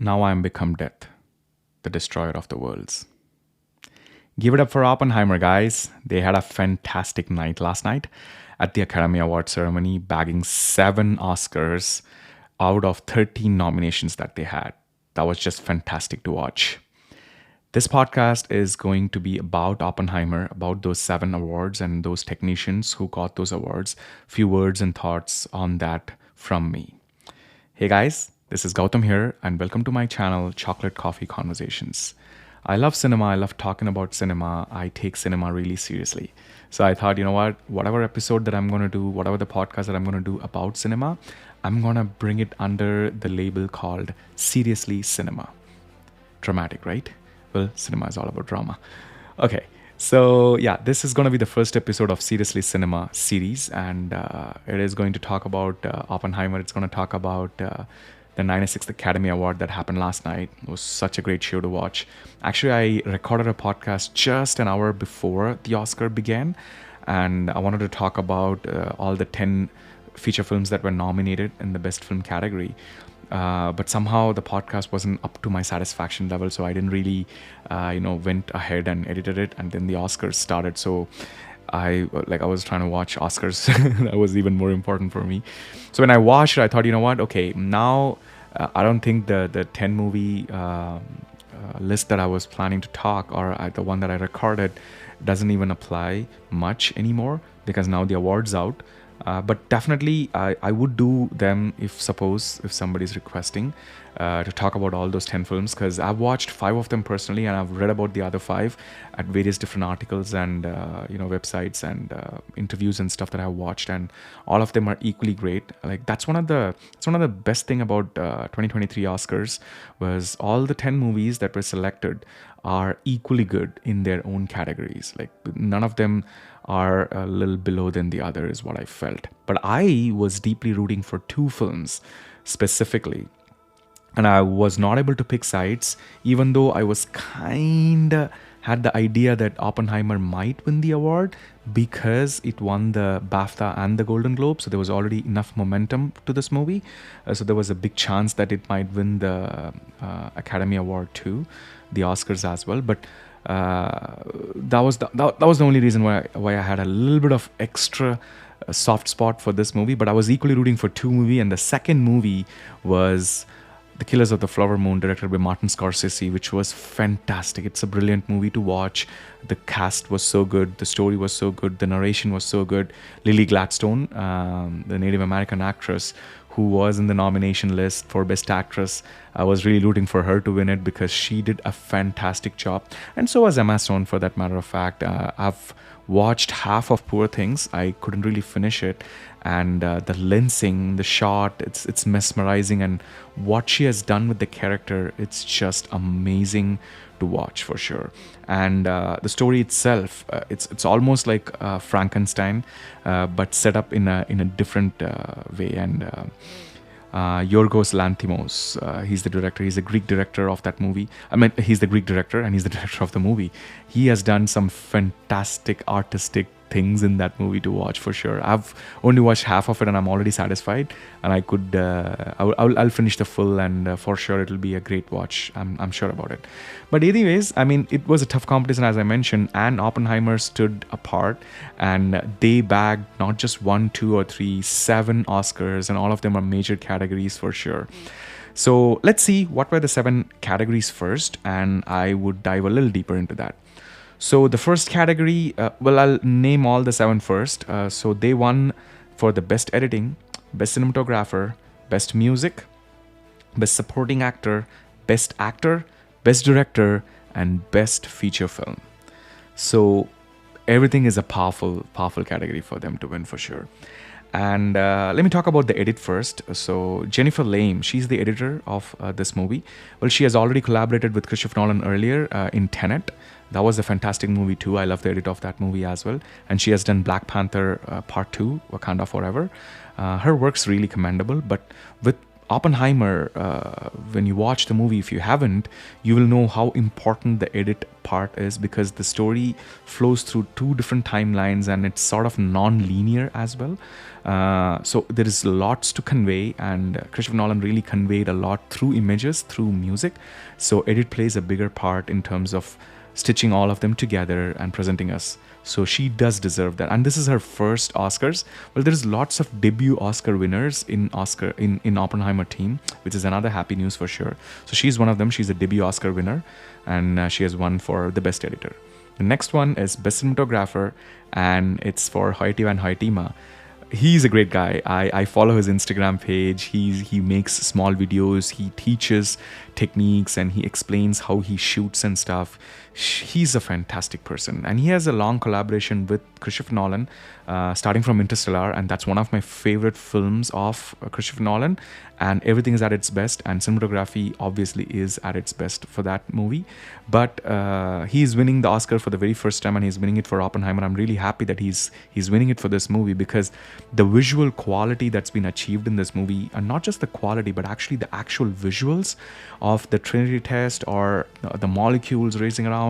Now I am become death, the destroyer of the worlds. Give it up for Oppenheimer, guys. They had a fantastic night last night at the Academy Award ceremony, bagging 7 Oscars out of 13 nominations that they had. That was just fantastic to watch. This podcast is going to be about Oppenheimer, about those 7 awards and those technicians who got those awards. Few words and thoughts on that from me. Hey guys, this is Gautam here, and welcome to my channel, Chocolate Coffee Conversations. I love cinema. I love talking about cinema. I take cinema really seriously. So I thought, you know what? Whatever episode that I'm going to do, whatever the podcast that I'm going to do about cinema, I'm going to bring it under the label called Seriously Cinema. Dramatic, right? Well, cinema is all about drama. Okay, so yeah, this is going to be the first episode of Seriously Cinema series, and it is going to talk about Oppenheimer. It's going to talk about the 96th Academy Award that happened last night. It was such a great show to watch. Actually, I recorded a podcast just an hour before the Oscar began, and I wanted to talk about all the 10 feature films that were nominated in the Best Film category. But somehow the podcast wasn't up to my satisfaction level, so I didn't really, went ahead and edited it, and then the Oscars started. So I was trying to watch Oscars. That was even more important for me. So when I watched it, I thought, you know what? Okay, now I don't think the 10 movie list that I was planning to talk, or the one that I recorded, doesn't even apply much anymore because now the award's out. But definitely, I would do them if somebody's requesting to talk about all those 10 films, because I've watched 5 of them personally, and I've read about the other 5 at various different articles and websites and interviews and stuff that I've watched, and all of them are equally great. Like it's one of the best thing about 2023 Oscars was all the 10 movies that were selected are equally good in their own categories. Like none of them are a little below than the other is what I felt. But I was deeply rooting for 2 films specifically. And I was not able to pick sides, even though I was kinda had the idea that Oppenheimer might win the award because it won the BAFTA and the Golden Globe. So there was already enough momentum to this movie. So there was a big chance that it might win the Academy Award too, the Oscars as well. But that was the only reason why I had a little bit of extra soft spot for this movie. But I was equally rooting for 2 movies, and the second movie was The Killers of the Flower Moon, directed by Martin Scorsese, which was fantastic. It's a brilliant movie to watch. The cast was so good, the story was so good, the narration was so good. Lily Gladstone, the Native American actress who was in the nomination list for Best Actress, I was really rooting for her to win it because she did a fantastic job. And so was Emma Stone, for that matter of fact. I've watched half of Poor Things. I couldn't really finish it. And the lensing, the shot, it's mesmerizing. And what she has done with the character, it's just amazing to watch for sure. And the story itself, it's almost like Frankenstein, but set up in a different way. And Yorgos Lanthimos, he's the director. He's the Greek director of that movie. I mean, he's the Greek director and he's the director of the movie. He has done some fantastic artistic things in that movie to watch for sure. I've only watched half of it and I'm already satisfied. And I could, I'll finish the full, and for sure it'll be a great watch. I'm sure about it. But anyways, I mean, it was a tough competition as I mentioned, and Oppenheimer stood apart, and they bagged not just 1, 2, or 3, 7 Oscars, and all of them are major categories for sure. So let's see what were the 7 categories first, and I would dive a little deeper into that. So the first category, I'll name all the 7 first. So they won for the best editing, best cinematographer, best music, best supporting actor, best actor, best director, and best feature film. So everything is a powerful category for them to win for sure. And let me talk about the edit first. So Jennifer Lame, she's the editor of this movie. Well, she has already collaborated with Christopher Nolan earlier in Tenet. That was a fantastic movie too. I love the edit of that movie as well. And she has done Black Panther Part 2, Wakanda Forever. Her work's really commendable. But with Oppenheimer, when you watch the movie, if you haven't, you will know how important the edit part is, because the story flows through two different timelines and it's sort of non-linear as well. So there is lots to convey, and Christopher Nolan really conveyed a lot through images, through music. So edit plays a bigger part in terms of stitching all of them together and presenting us. So she does deserve that. And this is her first Oscars. Well, there's lots of debut Oscar winners in Oppenheimer team, which is another happy news for sure. So she's one of them. She's a debut Oscar winner, and she has won for the best editor. The next one is best cinematographer, and it's for Hoyte van Hoytema. He's a great guy. I follow his Instagram page. He makes small videos. He teaches techniques and he explains how he shoots and stuff. He's a fantastic person, and he has a long collaboration with Christopher Nolan, starting from Interstellar, and that's one of my favorite films of Christopher Nolan. And everything is at its best, and cinematography obviously is at its best for that movie. But he's winning the Oscar for the very first time, and he's winning it for Oppenheimer. I'm really happy that he's winning it for this movie, because the visual quality that's been achieved in this movie, and not just the quality, but actually the actual visuals of the Trinity test, or the molecules racing around.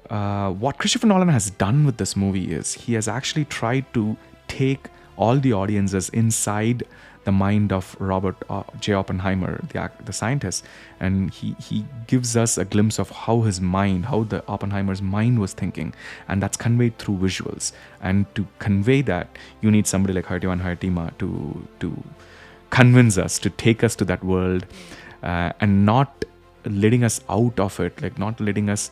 What Christopher Nolan has done with this movie is he has actually tried to take all the audiences inside the mind of Robert J. Oppenheimer, the scientist, and he gives us a glimpse of how the Oppenheimer's mind was thinking, and that's conveyed through visuals. And to convey that, you need somebody like Hoyte van Hoytema to convince us, to take us to that world, and not letting us out of it, like not letting us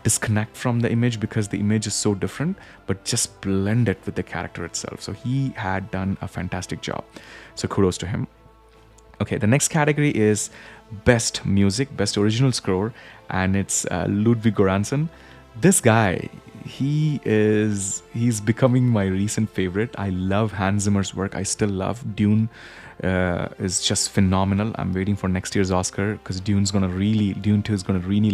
disconnect from the image, because the image is so different, but just blend it with the character itself. So he had done a fantastic job. So kudos to him. Okay, the next category is best music, best original score, and it's Ludwig Göransson. This guy, he's becoming my recent favorite. I love Hans Zimmer's work. I still love Dune. Is just phenomenal. I'm waiting for next year's Oscar, because Dune 2 is gonna really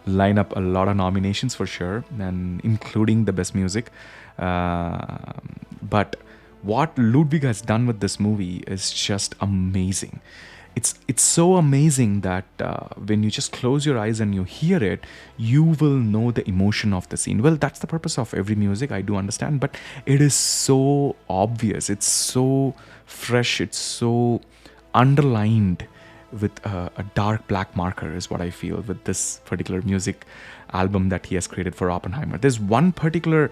line up a lot of nominations for sure, and including the best music. But what Ludwig has done with this movie is just amazing. It's so amazing that when you just close your eyes and you hear it, you will know the emotion of the scene. Well, that's the purpose of every music, I do understand, but it is so obvious. It's so fresh. It's so underlined with a dark black marker, is what I feel with this particular music album that he has created for Oppenheimer. There's one particular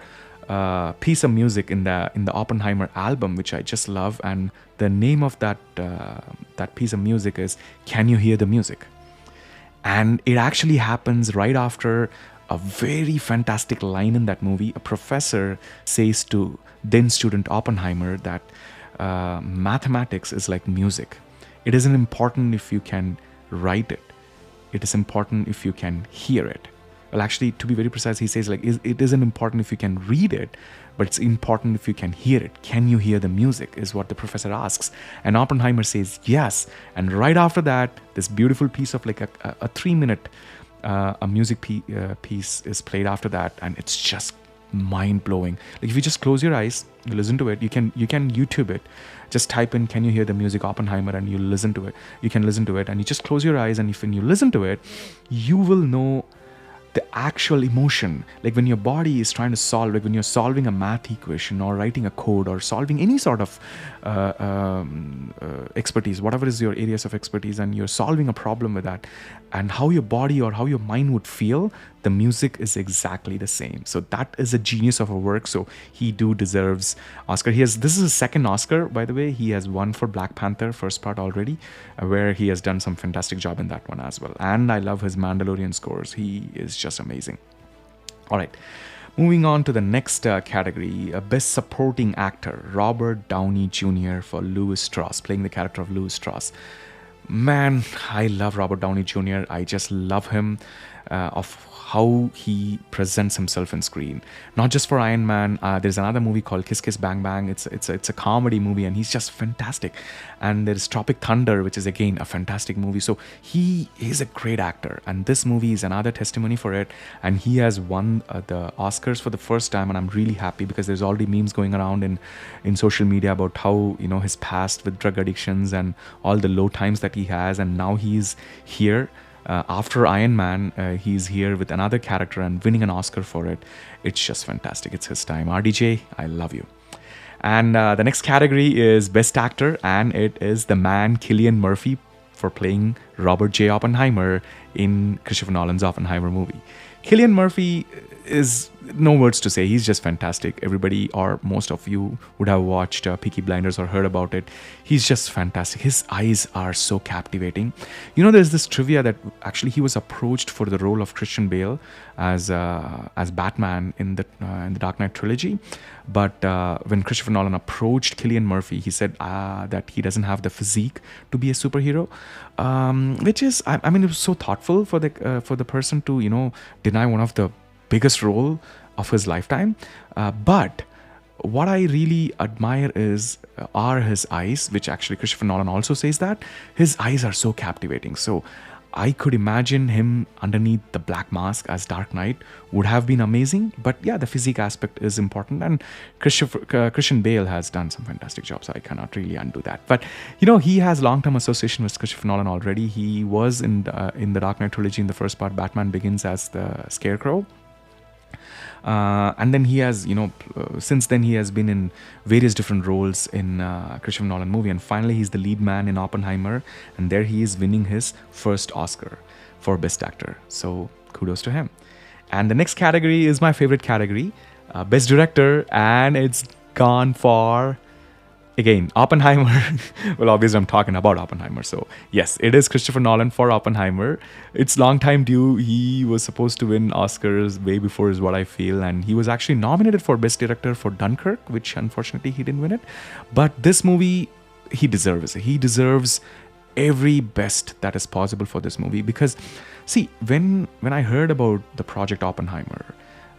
piece of music in the Oppenheimer album which I just love, and the name of that piece of music is "Can You Hear the Music?" And it actually happens right after a very fantastic line in that movie. A professor says to then student Oppenheimer that mathematics is like music. It isn't important if you can write it. It is important if you can hear it. Well, actually, to be very precise, he says it isn't important if you can read it, but it's important if you can hear it. Can you hear the music, is what the professor asks. And Oppenheimer says yes. And right after that, this beautiful piece of like a 3-minute music piece is played after that, and it's just mind-blowing. Like if you just close your eyes, you listen to it, you can YouTube it. Just type in "Can you hear the music Oppenheimer?" and you listen to it. You can listen to it, and you just close your eyes, and when you listen to it, you will know the actual emotion, like when your body is trying to solve, like when you're solving a math equation or writing a code or solving any sort of expertise, whatever is your areas of expertise, and you're solving a problem with that, and how your body or how your mind would feel, the music is exactly the same. So that is a genius of a work. So he deserves Oscar. This is his second Oscar, by the way. He has won for Black Panther first part already, where he has done some fantastic job in that one as well. And I love his Mandalorian scores. He is just amazing. All right, moving on to the next category, best supporting actor, Robert Downey Jr. for Louis Strauss, playing the character of Louis Strauss. Man, I love Robert Downey Jr. I just love him. of how he presents himself in screen. Not just for Iron Man. There's another movie called Kiss Kiss Bang Bang. It's a comedy movie, and he's just fantastic. And there's Tropic Thunder, which is again a fantastic movie. So he is a great actor, and this movie is another testimony for it. And he has won the Oscars for the first time, and I'm really happy because there's already memes going around in social media about how his past with drug addictions and all the low times that he has, and now he's here. After Iron Man, he's here with another character and winning an Oscar for it. It's just fantastic. It's his time. RDJ, I love you. And the next category is Best Actor, and it is the man Cillian Murphy for playing Robert J. Oppenheimer in Christopher Nolan's Oppenheimer movie. Cillian Murphy is no words to say. He's just fantastic. Everybody, or most of you, would have watched Peaky Blinders or heard about it. He's just fantastic. His eyes are so captivating. There's this trivia that actually he was approached for the role of Christian Bale as Batman in the Dark Knight trilogy. But when Christopher Nolan approached Cillian Murphy, he said that he doesn't have the physique to be a superhero, which is, I mean, it was so thoughtful for the person to deny one of the biggest role of his lifetime. But what I really admire are his eyes, which actually Christopher Nolan also says that his eyes are so captivating. So I could imagine him underneath the black mask as Dark Knight would have been amazing. But yeah, the physique aspect is important, and Christian Bale has done some fantastic jobs. So I cannot really undo that. But he has long-term association with Christopher Nolan already. He was in the Dark Knight trilogy in the first part, Batman Begins, as the Scarecrow. And then he has, since then he has been in various different roles in Christopher Nolan movie, and finally he's the lead man in Oppenheimer, and there he is winning his first Oscar for Best Actor. So kudos to him. And the next category is my favorite category, Best Director, and it's gone for, again, Oppenheimer. Well, obviously I'm talking about Oppenheimer. So yes, it is Christopher Nolan for Oppenheimer. It's long time due. He was supposed to win Oscars way before is what I feel. And he was actually nominated for Best Director for Dunkirk, which unfortunately he didn't win it. But this movie, he deserves it. He deserves every best that is possible for this movie. Because see, when I heard about the project Oppenheimer,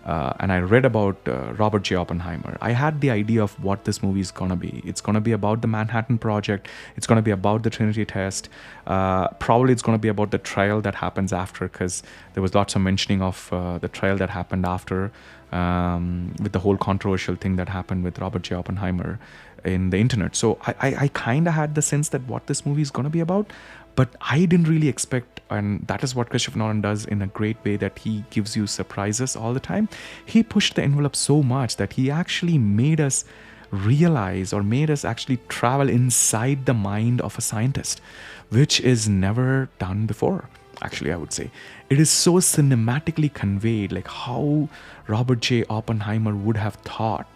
and I read about Robert J. Oppenheimer, I had the idea of what this movie is going to be. It's going to be about the Manhattan Project. It's going to be about the Trinity test. Probably it's going to be about the trial that happens after, because there was lots of mentioning of the trial that happened after, with the whole controversial thing that happened with Robert J. Oppenheimer in the internet. So I kind of had the sense that what this movie is going to be about. But I didn't really expect, and that is what Christopher Nolan does in a great way, that he gives you surprises all the time. He pushed the envelope so much that he actually made us realize, or made us actually travel inside the mind of a scientist, which is never done before. Actually, I would say it is so cinematically conveyed, like how Robert J. Oppenheimer would have thought,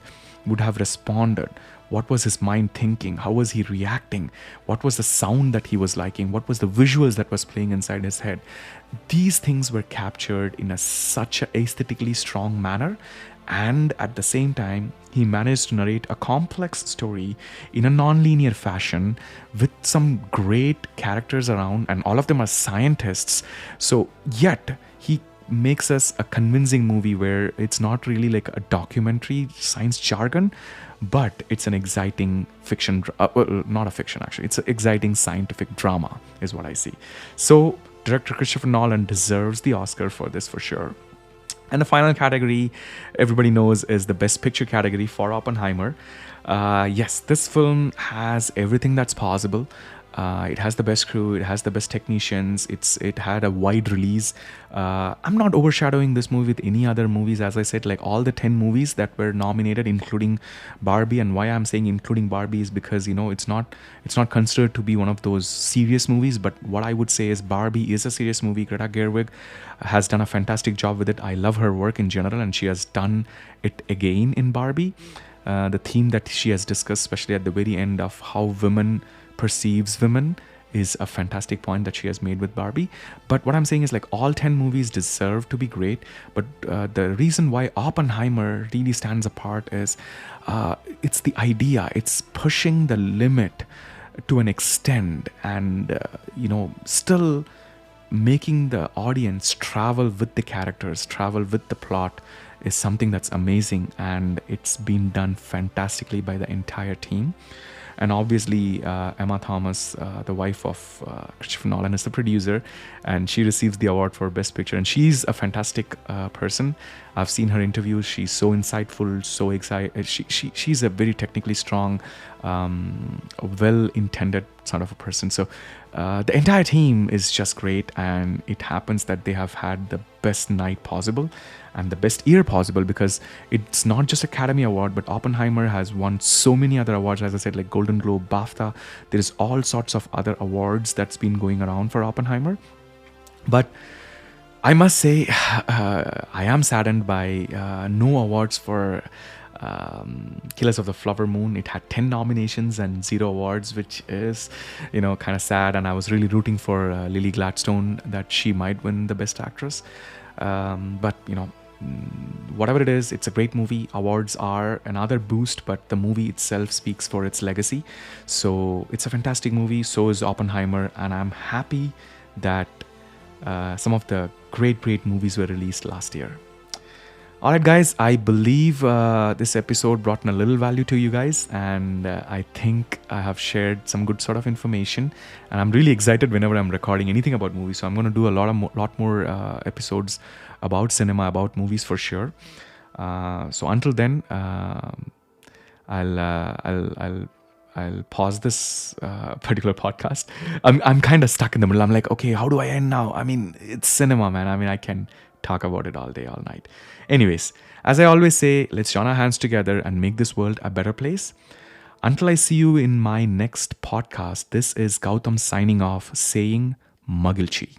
would have responded. What was his mind thinking? How was he reacting? What was the sound that he was liking? What was the visuals that was playing inside his head? These things were captured in such an aesthetically strong manner. And at the same time, he managed to narrate a complex story in a non-linear fashion with some great characters around, and all of them are scientists. So yet he makes us a convincing movie where it's not really like a documentary science jargon, but it's an exciting fiction, not a fiction actually, it's an exciting scientific drama is what I see. So director Christopher Nolan deserves the Oscar for this for sure. And the final category, everybody knows, is the Best Picture category for Oppenheimer. Yes, this film has everything that's possible. It has the best crew, it has the best technicians, it had a wide release. I'm not overshadowing this movie with any other movies. As I said, like all the 10 movies that were nominated, including Barbie. And why I'm saying including Barbie is because it's not considered to be one of those serious movies. But what I would say is Barbie is a serious movie. Greta Gerwig has done a fantastic job with it. I love her work in general, and she has done it again in Barbie. The theme that she has discussed, especially at the very end, of how women perceives women, is a fantastic point that she has made with Barbie. But what I'm saying is, like, all 10 movies deserve to be great. But the reason why Oppenheimer really stands apart is it's the idea. It's pushing the limit to an extent, and still making the audience travel with the characters, travel with the plot is something that's amazing, and it's been done fantastically by the entire team. And obviously, Emma Thomas, the wife of Christopher Nolan, is the producer, and she receives the award for Best Picture. And she's a fantastic person. I've seen her interviews. She's so insightful, so excited. She's a very technically strong, well-intended sort of a person. So the entire team is just great, and it happens that they have had the best night possible and the best year possible, because it's not just Academy Award, but Oppenheimer has won so many other awards, as I said, like Golden Globe, BAFTA. There's all sorts of other awards that's been going around for Oppenheimer. But I must say, I am saddened by no awards for Killers of the Flower Moon. It had 10 nominations and 0 awards, which is, kind of sad. And I was really rooting for Lily Gladstone, that she might win the Best Actress. But whatever it is, it's a great movie. Awards are another boost, but the movie itself speaks for its legacy. So it's a fantastic movie. So is Oppenheimer, and I'm happy that some of the great movies were released last year. All right, guys, I believe this episode brought in a little value to you guys, and I think I have shared some good sort of information, and I'm really excited whenever I'm recording anything about movies. So I'm going to do a lot more episodes about cinema, about movies for sure. So until then, I'll pause this particular podcast. I'm kind of stuck in the middle. I'm like, okay, how do I end now? I mean, it's cinema, man. I mean, I can talk about it all day, all night. Anyways, as I always say, let's join our hands together and make this world a better place. Until I see you in my next podcast, this is Gautam signing off, saying Magilchi.